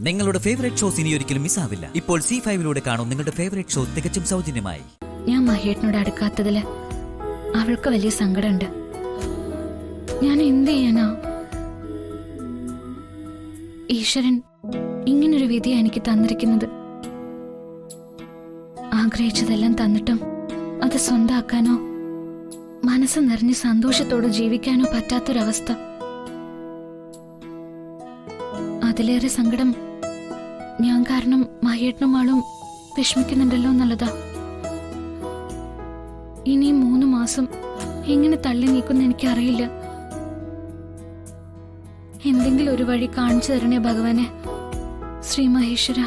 നിങ്ങളുടെ favourite shows ഇനി ഒരിക്കലും മിസ്സാവില്ല. ഇപ്പോൾ C5 കാണും നിങ്ങളുടെ ഫേവറേറ്റ് ഷോ തികച്ചും സൗജന്യമായി. ഞാൻ മഹേട്ടനോട് അടുക്കാത്തതില് അവൾക്ക് വലിയ സങ്കടമുണ്ട്. ഞാൻ എന്ത് ചെയ്യാനാ? ഈശ്വരൻ ഇങ്ങനൊരു വിധിയാ എനിക്ക് തന്നിരിക്കുന്നത്. ആഗ്രഹിച്ചതെല്ലാം തന്നിട്ടും അത് സ്വന്തമാക്കാനോ മനസ്സ് നിറഞ്ഞ് സന്തോഷത്തോടെ ജീവിക്കാനോ പറ്റാത്തൊരവസ്ഥ. അതിലേറെ സങ്കടം ഞാൻ കാരണം മഹേട്ടനും ആളും വിഷമിക്കുന്നുണ്ടല്ലോ എന്നുള്ളതാ. ഇനി 3 മാസം എങ്ങനെ തള്ളി നീക്കുന്ന എനിക്കറിയില്ല. എന്തെങ്കിലും ഒരു വഴി കാണിച്ചു തരണേ ഭഗവാനെ. ശ്രീ മഹേശ്വര.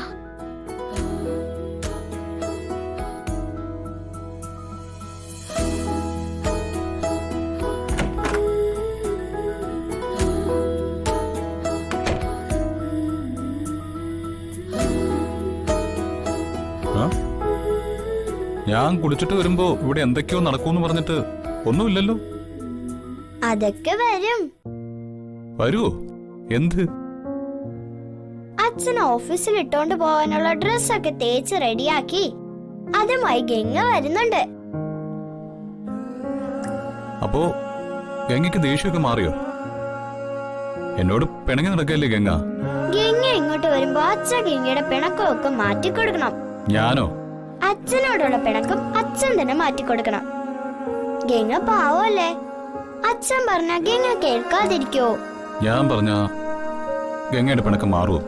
ഞാൻ കുടിച്ചിട്ട് വരുമ്പോ ഇവിടെ എന്തൊക്കെയോ നടക്കൂന്ന് പറഞ്ഞിട്ട് ഒന്നുമില്ലല്ലോ. അതൊക്കെ വരും. വരുവോ? എന്ത്? അച്ഛൻ ഓഫീസിൽ ഇട്ടോണ്ട് പോവാനുള്ള ഡ്രസ്സൊക്കെ തേച്ച് റെഡിയാക്കി അതുമായി ഗംഗ വരുന്നുണ്ട്. അപ്പോ ഗംഗയ്ക്ക് ദേഷ്യമൊക്കെ മാറിയോ? എന്നോട് പിണങ്ങി നടക്കല്ലേ ഗംഗ? ഗംഗ ഇങ്ങോട്ട് വരുമ്പോ അച്ഛൻ ഗംഗയുടെ പിണക്കമൊക്കെ മാറ്റിക്കൊടുക്കണം. ഞാനോ? അച്ഛനോടുള്ള പിണക്കം അച്ഛൻ തന്നെ മാറ്റിക്കൊടുക്കണം. ഗംഗ പാവല്ലേ? അച്ഛൻ പറഞ്ഞ ഗംഗ കേൾക്കാതിരിക്കോ? ഞാൻ പറഞ്ഞ ഗംഗയുടെ പിണക്കം മാറുമോ?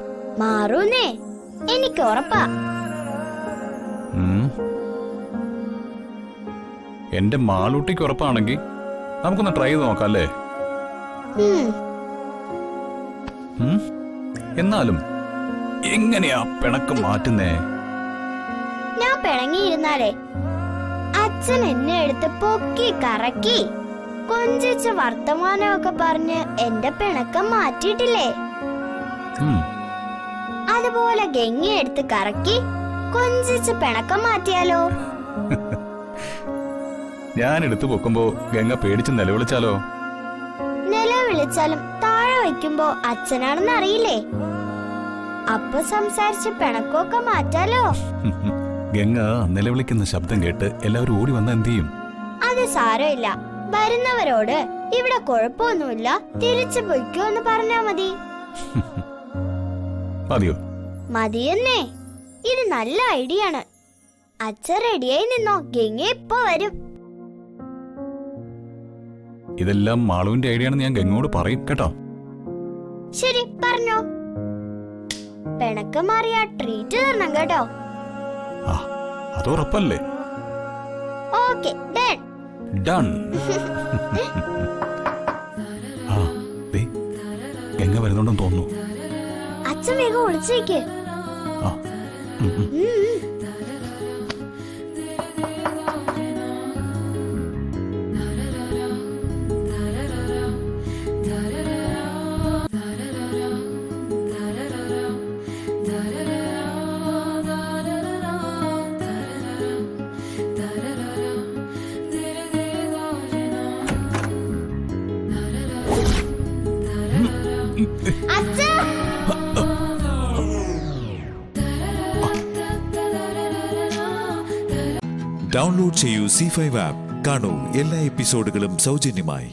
മാറൂന്നേ, എനിക്ക് ഉറപ്പാ. എന്റെ മാളൂട്ടിക്ക് ഉറപ്പാണെങ്കിൽ നമുക്കൊന്ന് ട്രൈ ചെയ്ത് നോക്കാം അല്ലേ? എന്നാലും എങ്ങനെയാ പിണക്കം മാറ്റുന്നേ? ഞാൻ പിണങ്ങിയിരുന്നാലേ അച്ഛൻ എന്നെ എടുത്ത് പൊക്കി കറക്കി കൊഞ്ചിച്ച് വർത്തമാനമൊക്കെ പറഞ്ഞ് എന്റെ പിണക്കം മാറ്റിയിട്ടില്ലേ? അതുപോലെ ഗംഗ എടുത്ത് കറക്കി കൊഞ്ചിച്ച് പിണക്കം മാറ്റിയാലോ? ഞാൻ എടുത്തു പൊക്കുമ്പോ ഗംഗ പേടിച്ച് നിലവിളിച്ചാലോ? നിലവിളിച്ചാലും താഴെ വയ്ക്കുമ്പോ അച്ഛനാണെന്ന് അറിയില്ലേ? അപ്പൊ സംസാരിച്ച് പിണക്കമൊക്കെ മാറ്റാലോ? ഗംഗ നിലവിളിക്കുന്ന ശബ്ദം കേട്ട് എല്ലാവരും ഓടി വന്ന എന്ത് ചെയ്യും? അത് സാരമില്ല. വരുന്നവരോട് ഇവിടെ കുഴപ്പമൊന്നുമില്ല, തിരിച്ചു പൊയ്ക്കോ എന്ന് പറഞ്ഞാ മതി. മതിയോ? മതിയെന്നേ. ഇത് നല്ല ഐഡിയ ആണ്. അച്ഛൻ റെഡിയായി നിന്നോ, ഗംഗ ഇപ്പൊ വരും. ഇതെല്ലാം മാളുവിന്റെ ഐഡിയ ആണെന്ന് ഞാൻ ഗംഗയോട് പറയും കേട്ടോ. ശരി, പറഞ്ഞോ. പിണക്കം മാറിയ ട്രീറ്റ് തരണം കേട്ടോ. അത് ഉറപ്പല്ലേ? Okay, done. ഡൺ. ഗംഗ വരുന്നുണ്ടെന്ന് തോന്നുന്നു. അച്ഛൻ വേഗം ഒളിച്ചേക്ക്. ഡൗൺലോഡ് ചെയ്യൂ C5 ആപ്പ്. കാണൂ എല്ലാ എപ്പിസോഡുകളും സൗജന്യമായി.